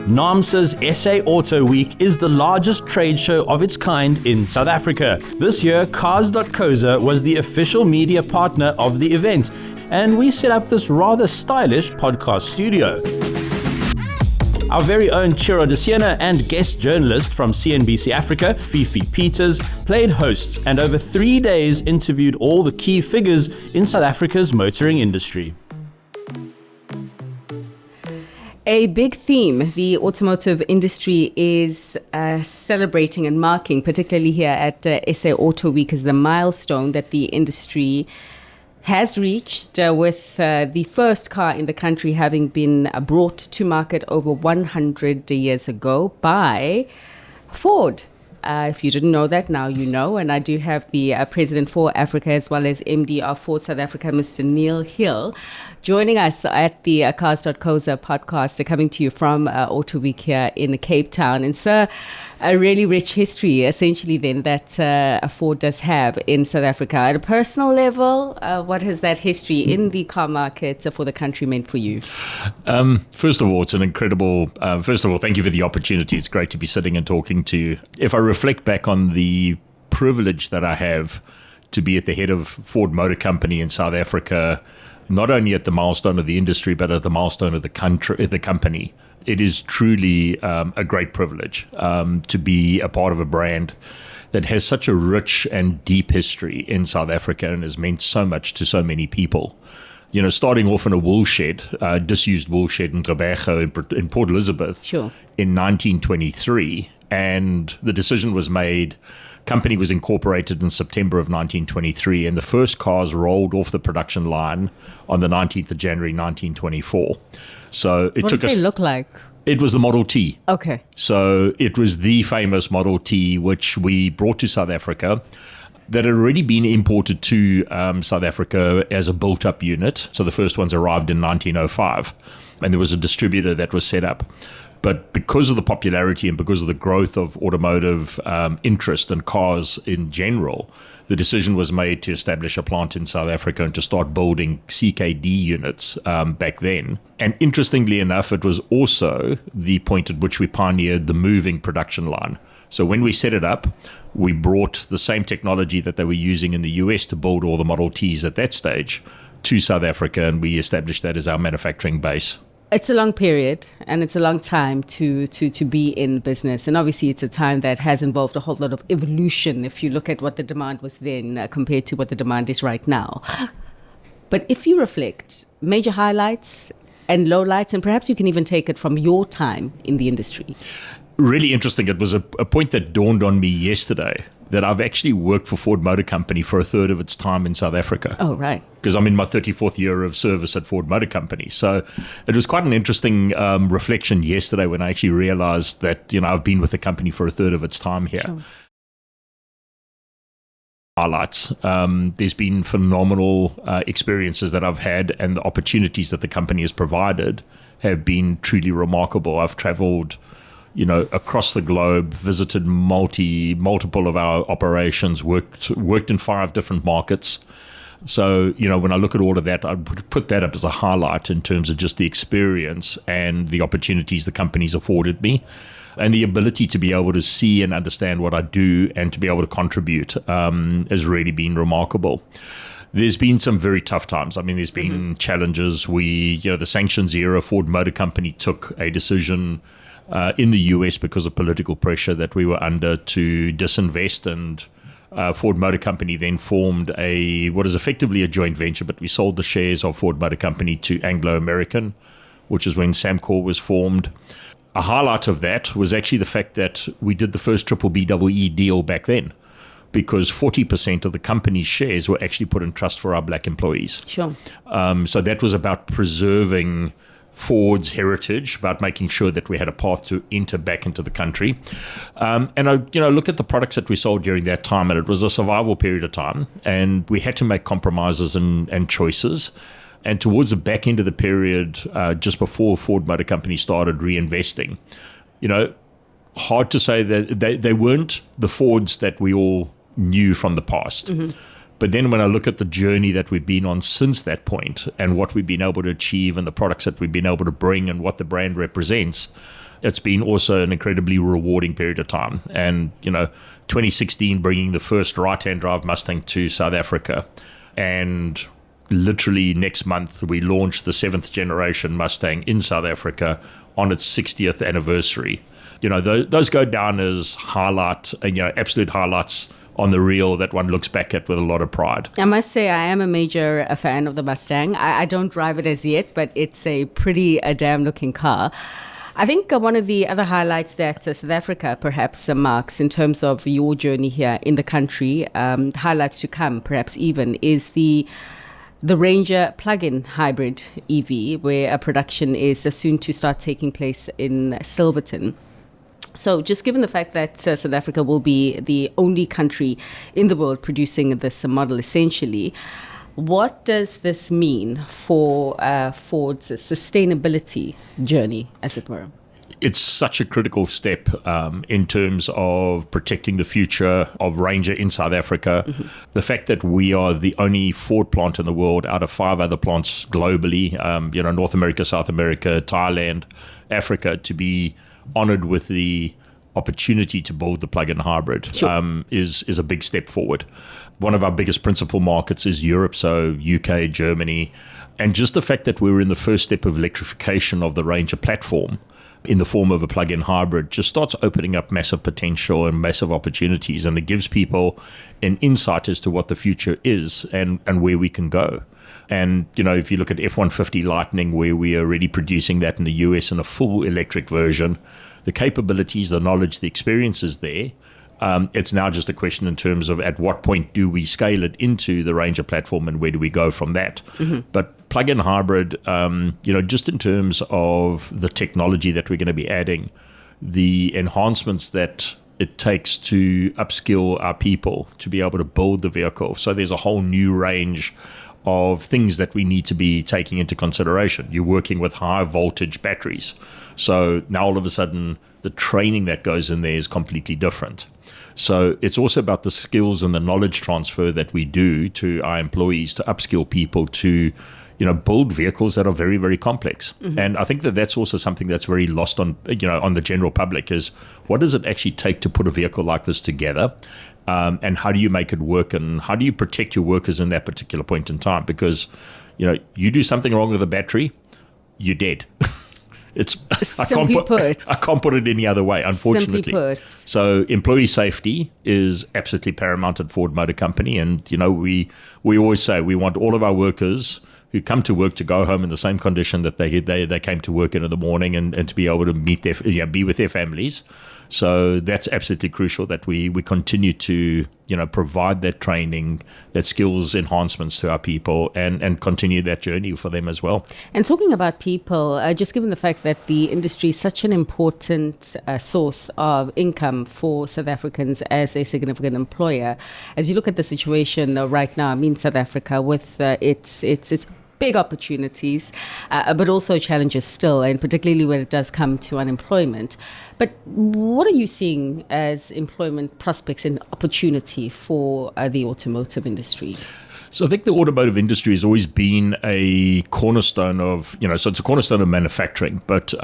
Naamsa's SA Auto Week is the largest trade show of its kind in South Africa. This year, Cars.co.za was the official media partner of the event, and we set up this rather stylish podcast studio. Our very own Chiro de Siena and guest journalist from CNBC Africa, Fifi Peters, played hosts and over 3 days interviewed all the key figures in South Africa's motoring industry. A big theme the automotive industry is celebrating and marking, particularly here at SA Auto Week, is the milestone that the industry has reached with the first car in the country having been brought to market over 100 years ago by Ford. If you didn't know that, now you know. And I do have the President for Africa as well as MD of Ford South Africa, Mr. Neale Hill, joining us at the Cars.co.za podcast, coming to you from Auto Week here in Cape Town. And sir, a really rich history, essentially, then, that Ford does have in South Africa. At a personal level, what has that history in the car market for the country meant for you? First of all, it's an incredible... first of all, thank you for the opportunity. It's great to be sitting and talking to you. If I reflect back on the privilege that I have to be at the head of Ford Motor Company in South Africa, not only at the milestone of the industry, but at the milestone of the company, it is truly a great privilege to be a part of a brand that has such a rich and deep history in South Africa and has meant so much to so many people. You know, starting off in a wool shed, disused wool shed in Gqeberha in Port Elizabeth in 1923, and the decision was made. Company was incorporated in September of 1923, and the first cars rolled off the production line on the 19th of January 1924. So it what took did they look like? It was the Model T. Okay. So it was the famous Model T, which we brought to South Africa, that had already been imported to South Africa as a built-up unit. So the first ones arrived in 1905, and there was a distributor that was set up. But because of the popularity and because of the growth of automotive interest in cars in general, the decision was made to establish a plant in South Africa and to start building CKD units back then. And interestingly enough, it was also the point at which we pioneered the moving production line. So when we set it up, we brought the same technology that they were using in the US to build all the Model Ts at that stage to South Africa, and we established that as our manufacturing base. It's a long period and it's a long time to be in business. And obviously it's a time that has involved a whole lot of evolution if you look at what the demand was then compared to what the demand is right now. But if you reflect, major highlights and lowlights, and perhaps you can even take it from your time in the industry. Really interesting. It was a point that dawned on me yesterday that I've actually worked for Ford Motor Company for a third of its time in South Africa. Oh, right. Because I'm in my 34th year of service at Ford Motor Company. So it was quite an interesting reflection yesterday when I actually realized that, you know, I've been with the company for a third of its time here. Sure. Highlights. There's been phenomenal experiences that I've had, and the opportunities that the company has provided have been truly remarkable. I've traveled, you know, across the globe, visited multiple of our operations, worked in 5 different markets. So, you know, when I look at all of that, I would put that up as a highlight in terms of just the experience and the opportunities the company's afforded me, and the ability to be able to see and understand what I do and to be able to contribute has really been remarkable. There's been some very tough times. I mean, there's been challenges. The sanctions era, Ford Motor Company took a decision in the US because of political pressure that we were under to disinvest, and Ford Motor Company then formed what is effectively a joint venture, but we sold the shares of Ford Motor Company to Anglo American, which is when Samcor was formed. A highlight of that was actually the fact that we did the first BBBEE deal back then, because 40% of the company's shares were actually put in trust for our black employees. Sure. So that was about preserving Ford's heritage, about making sure that we had a path to enter back into the country. And I look at the products that we sold during that time, and it was a survival period of time, and we had to make compromises and choices. And towards the back end of the period, just before Ford Motor Company started reinvesting, hard to say that they weren't the Fords that we all knew from the past. Mm-hmm. But then when I look at the journey that we've been on since that point and what we've been able to achieve and the products that we've been able to bring and what the brand represents, it's been also an incredibly rewarding period of time. And, 2016 bringing the first right-hand drive Mustang to South Africa. And literally next month, we launched the 7th generation Mustang in South Africa on its 60th anniversary. Those go down as absolute highlights on the reel that one looks back at with a lot of pride. I must say I am a major fan of the Mustang. I don't drive it as yet, but it's a pretty damn looking car. I think one of the other highlights that South Africa perhaps marks in terms of your journey here in the country, highlights to come perhaps even, is the Ranger plug-in hybrid EV, where a production is soon to start taking place in Silverton. So just given the fact that South Africa will be the only country in the world producing this model, essentially, what does this mean for Ford's sustainability journey, as it were? It's such a critical step in terms of protecting the future of Ranger in South Africa. Mm-hmm. The fact that we are the only Ford plant in the world out of 5 other plants globally, North America, South America, Thailand, Africa, to be honored with the opportunity to build the plug-in hybrid. Sure. is a big step forward. One of our biggest principal markets is Europe, so UK, Germany, and just the fact that we're in the first step of electrification of the Ranger platform in the form of a plug-in hybrid just starts opening up massive potential and massive opportunities, and it gives people an insight as to what the future is and where we can go. And, if you look at F-150 Lightning, where we are already producing that in the US in a full electric version, the capabilities, the knowledge, the experience is there. It's now just a question in terms of at what point do we scale it into the Ranger platform and where do we go from that? Mm-hmm. But plug-in hybrid, just in terms of the technology that we're going to be adding, the enhancements that it takes to upskill our people to be able to build the vehicle. So there's a whole new range of things that we need to be taking into consideration. You're working with high voltage batteries. So now all of a sudden, the training that goes in there is completely different. So it's also about the skills and the knowledge transfer that we do to our employees to upskill people to, build vehicles that are very, very complex. Mm-hmm. And I think that that's also something that's very lost on the general public is what does it actually take to put a vehicle like this together? And how do you make it work, and how do you protect your workers in that particular point in time? Because, you do something wrong with the battery, you're dead. I can't put it any other way, unfortunately. Simply put. So employee safety is absolutely paramount at Ford Motor Company. And, we always say we want all of our workers who come to work to go home in the same condition that they came to work in the morning and to be able to be with their families. So that's absolutely crucial that we continue to provide that training, that skills enhancements to our people and continue that journey for them as well. And talking about people, just given the fact that the industry is such an important source of income for South Africans as a significant employer, as you look at the situation right now, South Africa with its big opportunities, but also challenges still, and particularly when it does come to unemployment. But what are you seeing as employment prospects and opportunity for the automotive industry? So I think the automotive industry has always been a cornerstone of, so it's a cornerstone of manufacturing. But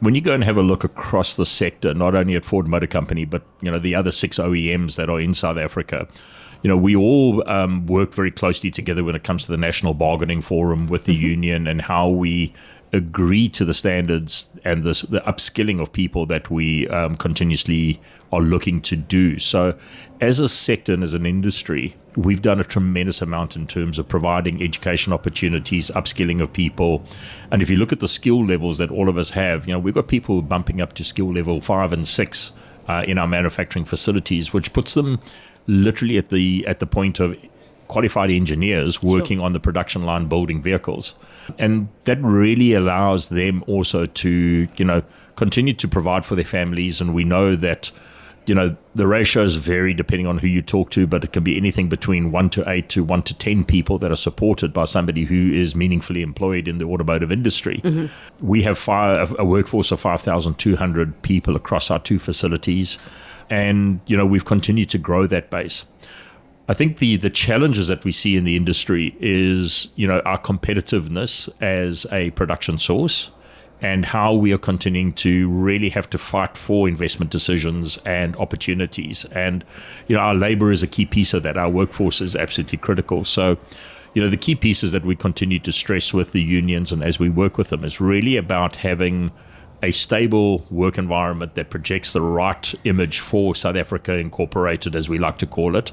when you go and have a look across the sector, not only at Ford Motor Company, but, the other 6 OEMs that are in South Africa, we all work very closely together when it comes to the National Bargaining Forum with the union and how we agree to the standards and the upskilling of people that we continuously are looking to do. So as a sector and as an industry, we've done a tremendous amount in terms of providing education opportunities, upskilling of people. And if you look at the skill levels that all of us have, we've got people bumping up to skill level 5 and 6 in our manufacturing facilities, which puts them literally at the point of qualified engineers working on the production line building vehicles. And that really allows them also to, continue to provide for their families. And we know that, the ratios vary depending on who you talk to, but it can be anything between 1 to 8 to 1 to 10 people that are supported by somebody who is meaningfully employed in the automotive industry. Mm-hmm. We have a workforce of 5,200 people across our 2 facilities. And, we've continued to grow that base. I think the challenges that we see in the industry is, our competitiveness as a production source and how we are continuing to really have to fight for investment decisions and opportunities. And, our labor is a key piece of that. Our workforce is absolutely critical. So, the key pieces that we continue to stress with the unions and as we work with them is really about having a stable work environment that projects the right image for South Africa Incorporated, as we like to call it,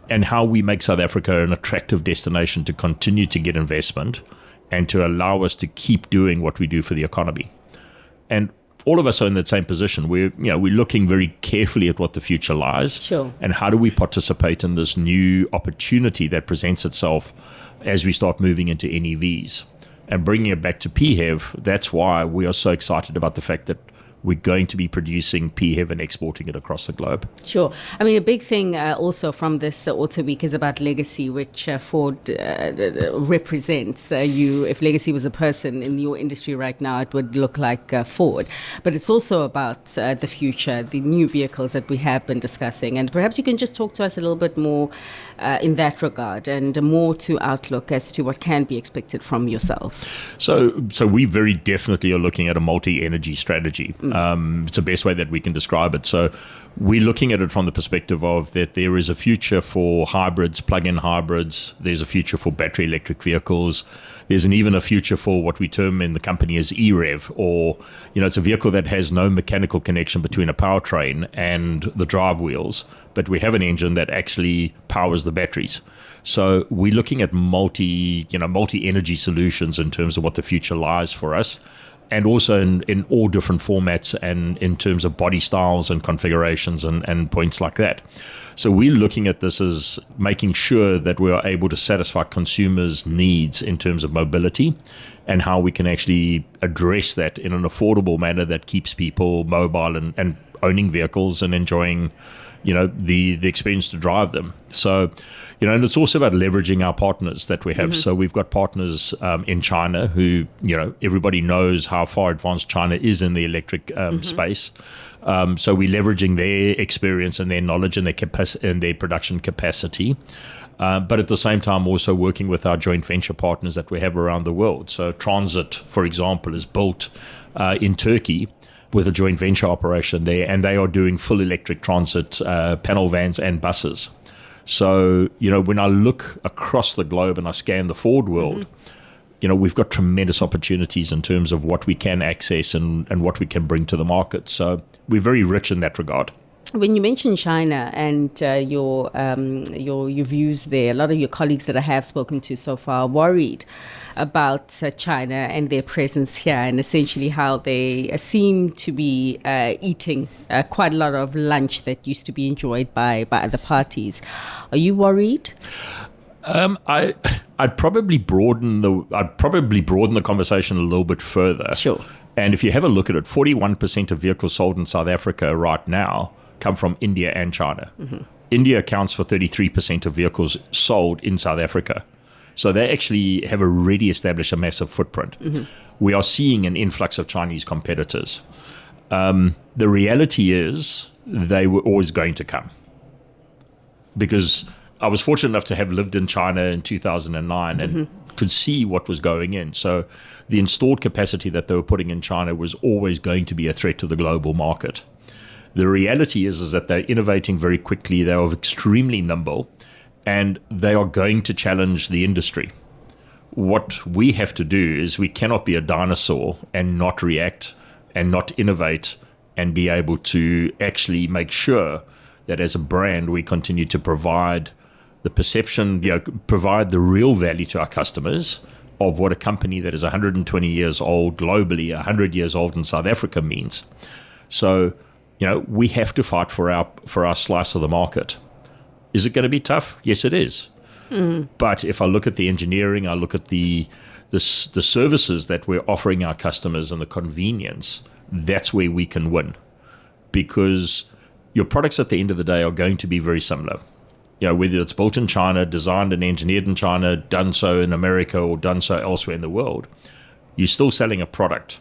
and how we make South Africa an attractive destination to continue to get investment and to allow us to keep doing what we do for the economy. And all of us are in that same position. We're looking very carefully at what the future lies. Sure. And how do we participate in this new opportunity that presents itself as we start moving into NEVs. And bringing it back to PHEV, that's why we are so excited about the fact that we're going to be producing PHEV and exporting it across the globe. Sure. I mean, a big thing also from this Auto Week is about legacy, which Ford represents. If legacy was a person in your industry right now, it would look like Ford. But it's also about the future, the new vehicles that we have been discussing. And perhaps you can just talk to us a little bit more in that regard and more to outlook as to what can be expected from yourselves. So we very definitely are looking at a multi-energy strategy. It's the best way that we can describe it. So we're looking at it from the perspective of that there is a future for hybrids, plug-in hybrids. There's a future for battery electric vehicles. There's even a future for what we term in the company as EREV, or, it's a vehicle that has no mechanical connection between a powertrain and the drive wheels, but we have an engine that actually powers the batteries. So we're looking at multi-energy solutions in terms of what the future lies for us. And also in all different formats and in terms of body styles and configurations and points like that. So we're looking at this as making sure that we are able to satisfy consumers' needs in terms of mobility and how we can actually address that in an affordable manner that keeps people mobile and owning vehicles and enjoying the experience to drive them. So, and it's also about leveraging our partners that we have. Mm-hmm. So we've got partners in China who, everybody knows how far advanced China is in the electric space. So we're leveraging their experience and their knowledge and their production capacity. But at the same time, also working with our joint venture partners that we have around the world. So Transit, for example, is built in Turkey with a joint venture operation there, and they are doing full electric transit panel vans and buses. So, when I look across the globe and I scan the Ford world, we've got tremendous opportunities in terms of what we can access and what we can bring to the market. So we're very rich in that regard. When you mention China and your views there, a lot of your colleagues that I have spoken to so far are worried about China and their presence here, and essentially how they seem to be eating quite a lot of lunch that used to be enjoyed by other parties. Are you worried? I'd probably broaden the conversation a little bit further. Sure. And if you have a look at it, 41% of vehicles sold in South Africa right now come from India and China. Mm-hmm. India accounts for 33% of vehicles sold in South Africa. So they actually have already established a massive footprint. Mm-hmm. We are seeing an influx of Chinese competitors. The reality is they were always going to come. Because I was fortunate enough to have lived in China in 2009 and could see what was going in. So the installed capacity that they were putting in China was always going to be a threat to the global market. The reality is that they're innovating very quickly. They are extremely nimble, and they are going to challenge the industry. What we have to do is we cannot be a dinosaur and not react and not innovate and be able to actually make sure that as a brand we continue to provide the perception, provide the real value to our customers of what a company that is 120 years old globally, 100 years old in South Africa means. So, we have to fight for our slice of the market. Is it going to be tough? Yes, it is. But if I look at the engineering, I look at the services that we're offering our customers and the convenience, that's where we can win. Because your products at the end of the day are going to be very similar. Whether it's built in China, designed and engineered in China, done so in America or done so elsewhere in the world, you're still selling a product.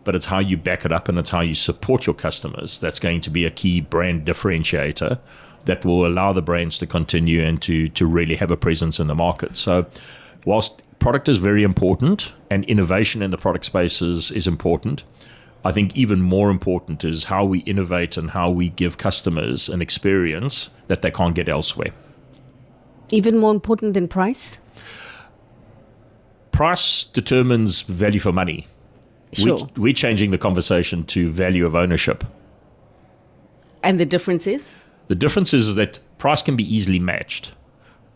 But it's how you back it up and it's how you support your customers that's going to be a key brand differentiator that will allow the brands to continue and to really have a presence in the market. So whilst product is very important, and innovation in the product space is important. I think even more important is how we innovate and how we give customers an experience that they can't get elsewhere. Even more important than price? Price determines value for money. Sure. We're changing the conversation to value of ownership. And the difference is? The difference is that price can be easily matched.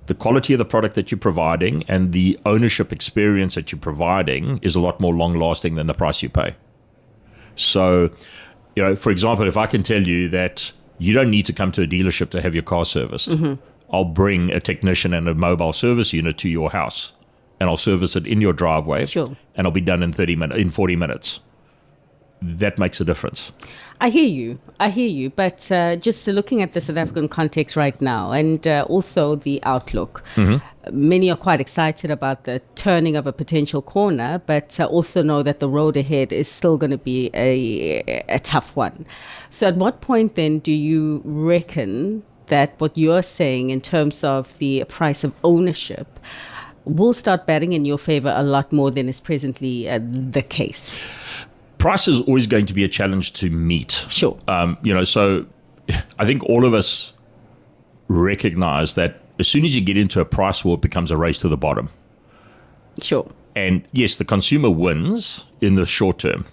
The quality of the product that you're providing and the ownership experience that you're providing is a lot more long-lasting than the price you pay. So, for example, if I can tell you that you don't need to come to a dealership to have your car serviced, I'll bring a technician and a mobile service unit to your house, and I'll service it in your driveway, sure, and I'll be done in 40 minutes. That makes a difference. I hear you. But just looking at the South African context right now, and also the outlook, many are quite excited about the turning of a potential corner, but also know that the road ahead is still going to be a tough one. So at what point then do you reckon that what you're saying in terms of the price of ownership will start batting in your favor a lot more than is presently the case? Price is always going to be a challenge to meet. Sure. So I think all of us recognize that as soon as you get into a price war, it becomes a race to the bottom. Sure. And yes, the consumer wins in the short term.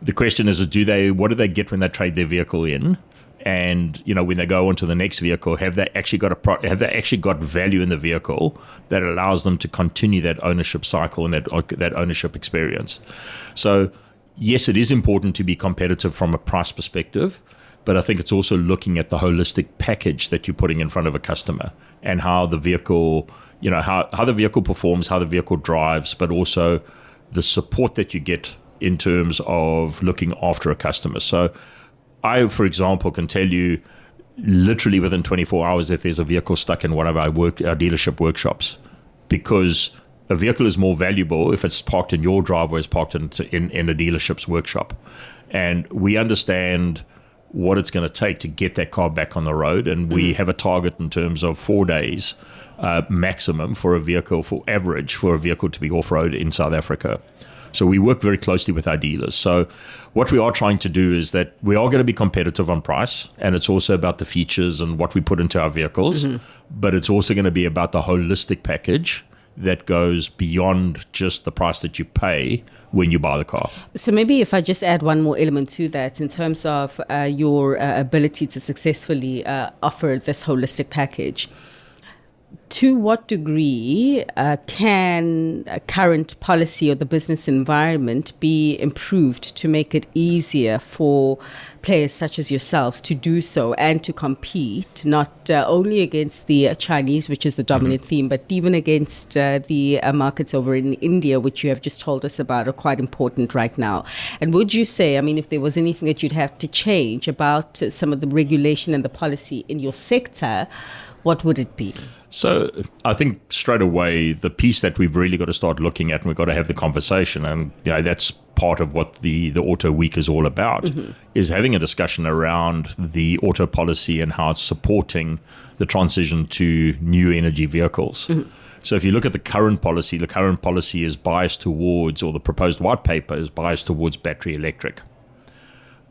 The question is what do they get when they trade their vehicle in? And when they go on to the next vehicle, have they actually got value in the vehicle that allows them to continue that ownership cycle and that ownership experience? So yes, it is important to be competitive from a price perspective, but I think it's also looking at the holistic package that you're putting in front of a customer and how the vehicle, how the vehicle performs, how the vehicle drives, but also the support that you get in terms of looking after a customer. So I, for example, can tell you literally within 24 hours if there's a vehicle stuck in one of our dealership workshops, because a vehicle is more valuable if it's parked in your driveway, it's parked in a dealership's workshop. And we understand what it's going to take to get that car back on the road. And we have a target in terms of 4 days maximum for a vehicle, for a vehicle to be off-road in South Africa. So we work very closely with our dealers. So what we are trying to do is that we are going to be competitive on price, and it's also about the features and what we put into our vehicles, but it's also going to be about the holistic package that goes beyond just the price that you pay when you buy the car. So maybe if I just add one more element to that in terms of your ability to successfully offer this holistic package, to what degree can current policy or the business environment be improved to make it easier for players such as yourselves to do so and to compete not only against the Chinese, which is the dominant theme, but even against the markets over in India, which you have just told us about are quite important right now? And would you say, if there was anything that you'd have to change about some of the regulation and the policy in your sector, what would it be? So I think straight away, the piece that we've really got to start looking at, and we've got to have the conversation, and that's part of what the Auto Week is all about, is having a discussion around the auto policy and how it's supporting the transition to new energy vehicles. So if you look at the current policy is biased towards, or the proposed white paper is biased towards battery electric.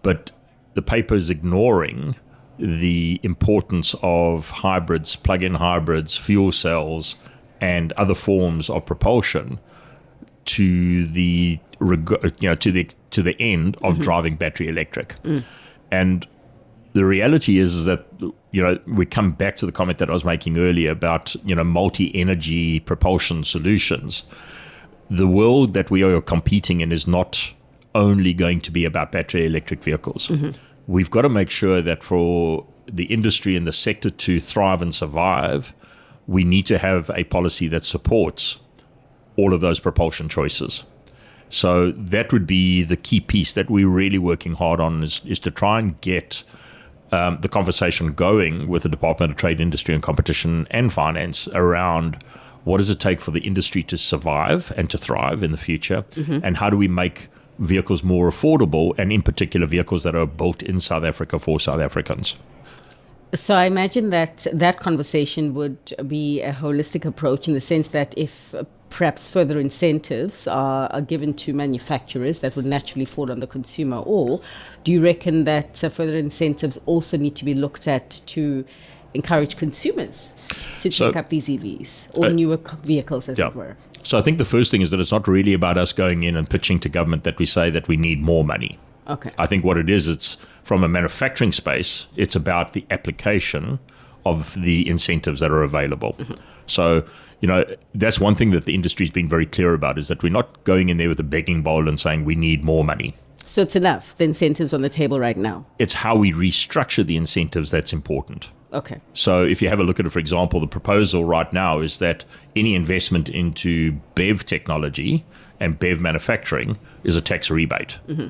But the paper is ignoring the importance of hybrids, plug-in hybrids, fuel cells, and other forms of propulsion to the end of driving battery electric. And the reality is that we come back to the comment that I was making earlier about multi-energy propulsion solutions. The world that we are competing in is not only going to be about battery electric vehicles. We've got to make sure that for the industry and the sector to thrive and survive, we need to have a policy that supports all of those propulsion choices. So that would be the key piece that we're really working hard on, is to try and get the conversation going with the Department of Trade, Industry and Competition and Finance around what does it take for the industry to survive and to thrive in the future, and how do we make vehicles more affordable, and in particular vehicles that are built in South Africa for South Africans. So I imagine that that conversation would be a holistic approach in the sense that if perhaps further incentives are given to manufacturers, that would naturally fall on the consumer, or do you reckon that further incentives also need to be looked at to encourage consumers to take up these EVs or newer vehicles, as it were? So I think the first thing is that it's not really about us going in and pitching to government that we say that we need more money. Okay. I think what it is, it's from a manufacturing space, it's about the application of the incentives that are available. Mm-hmm. So, that's one thing that the industry's been very clear about, is that we're not going in there with a begging bowl and saying we need more money. So it's enough, the incentives on the table right now? It's how we restructure the incentives that's important. Okay. So if you have a look at it, for example, the proposal right now is that any investment into BEV technology and BEV manufacturing is a tax rebate. Mm-hmm.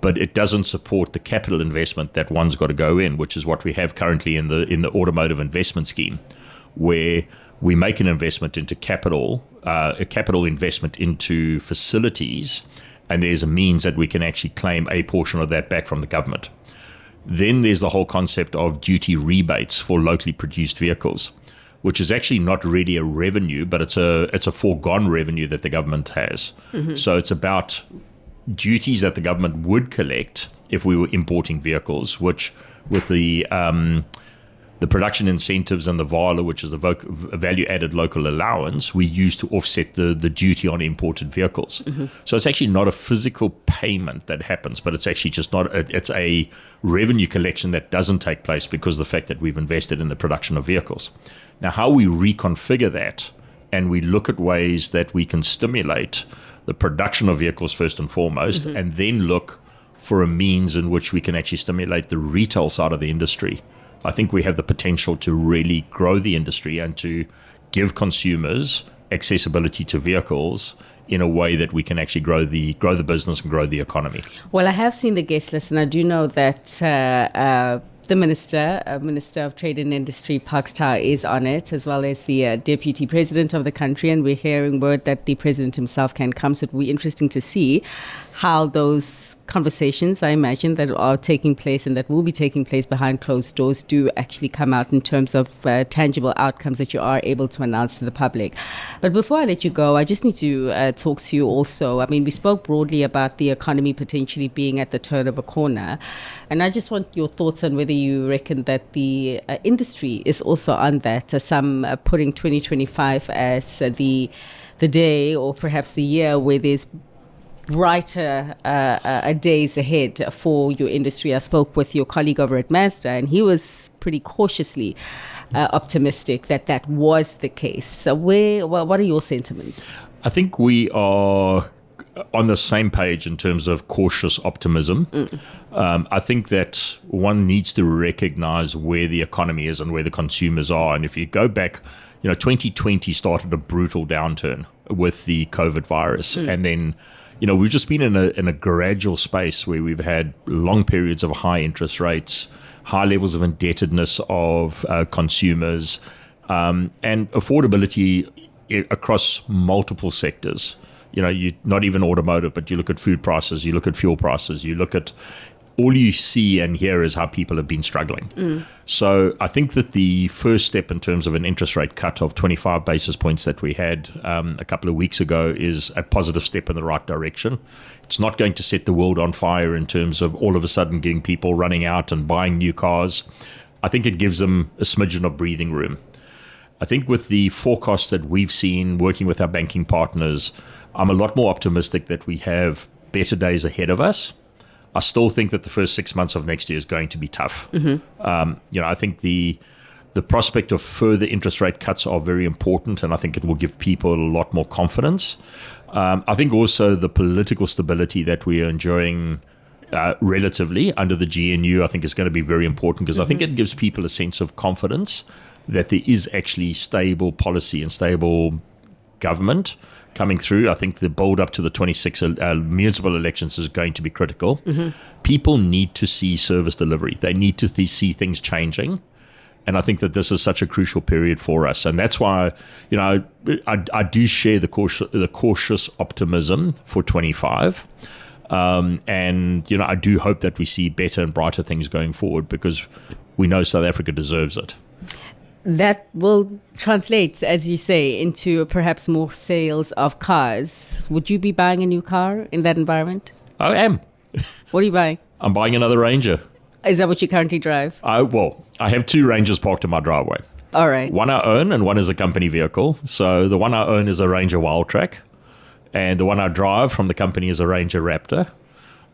But it doesn't support the capital investment that one's got to go in, which is what we have currently in the automotive investment scheme, where we make an investment into capital, a capital investment into facilities, and there's a means that we can actually claim a portion of that back from the government. Then there's the whole concept of duty rebates for locally produced vehicles, which is actually not really a revenue, but it's a foregone revenue that the government has. Mm-hmm. So it's about duties that the government would collect if we were importing vehicles, which with the production incentives and the VALA, which is the value-added local allowance, we use to offset the duty on imported vehicles. Mm-hmm. So it's actually not a physical payment that happens, but it's actually just it's a revenue collection that doesn't take place because of the fact that we've invested in the production of vehicles. Now, how we reconfigure that and we look at ways that we can stimulate the production of vehicles first and foremost, mm-hmm. and then look for a means in which we can actually stimulate the retail side of the industry. I think we have the potential to really grow the industry and to give consumers accessibility to vehicles in a way that we can actually grow the business and grow the economy. Well, I have seen the guest list, and I do know that the Minister of Trade and Industry, Parks Tau, is on it, as well as the Deputy President of the country, and we're hearing word that the President himself can come, so it will be interesting to see how those conversations, I imagine, that are taking place and that will be taking place behind closed doors do actually come out in terms of tangible outcomes that you are able to announce to the public. But before I let you go, I just need to talk to you also. I mean, we spoke broadly about the economy potentially being at the turn of a corner, and I just want your thoughts on whether you reckon that the industry is also on that. Some putting 2025 as the day or perhaps the year where there's brighter days ahead for your industry. I spoke with your colleague over at Mazda, and he was pretty cautiously optimistic that was the case. So what are your sentiments? I think we are on the same page in terms of cautious optimism. I think that one needs to recognize where the economy is and where the consumers are. And if you go back, 2020 started a brutal downturn with the COVID virus. And then, we've just been in a gradual space where we've had long periods of high interest rates, high levels of indebtedness of consumers, and affordability across multiple sectors. You not even automotive, but you look at food prices, you look at fuel prices, you look at all you see and hear is how people have been struggling. So I think that the first step in terms of an interest rate cut of 25 basis points that we had a couple of weeks ago is a positive step in the right direction. It's not going to set the world on fire in terms of all of a sudden getting people running out and buying new cars. I think it gives them a smidgen of breathing room. I think with the forecasts that we've seen working with our banking partners, I'm a lot more optimistic that we have better days ahead of us. I still think that the first 6 months of next year is going to be tough. I think the prospect of further interest rate cuts are very important, and I think it will give people a lot more confidence. I think also the political stability that we are enjoying relatively under the GNU, I think is going to be very important, because I think it gives people a sense of confidence that there is actually stable policy and stable government coming through. I think the build up to the 26 municipal elections is going to be critical. People need to see service delivery. They need to see things changing. And I think that this is such a crucial period for us. And that's why, I do share the cautious optimism for 25. And, I do hope that we see better and brighter things going forward, because we know South Africa deserves it. That will translate, as you say, into perhaps more sales of cars. Would you be buying a new car in that environment? I am. What are you buying? I'm buying another Ranger. Is that what you currently drive? I have 2 Rangers parked in my driveway. All right. One I own and one is a company vehicle. So the one I own is a Ranger Wildtrak, and the one I drive from the company is a Ranger Raptor.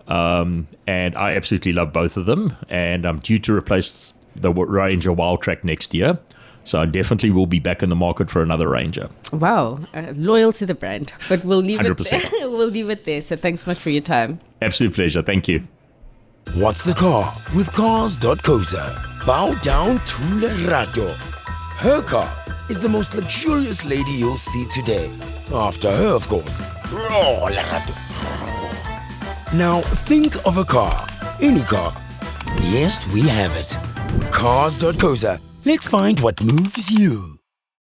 And I absolutely love both of them. And I'm due to replace the Ranger Wildtrak next year. So I definitely will be back in the market for another Ranger. Wow. Loyal to the brand. But we'll leave 100%. it there. We'll leave it there. So thanks much for your time. Absolute pleasure. Thank you. What's the car with Cars.co.za? Bow down to Lerato. Her car is the most luxurious lady you'll see today. After her, of course. Oh, Lerato. Now think of a car. Any car. Yes, we have it. Cars.co.za. Let's find what moves you.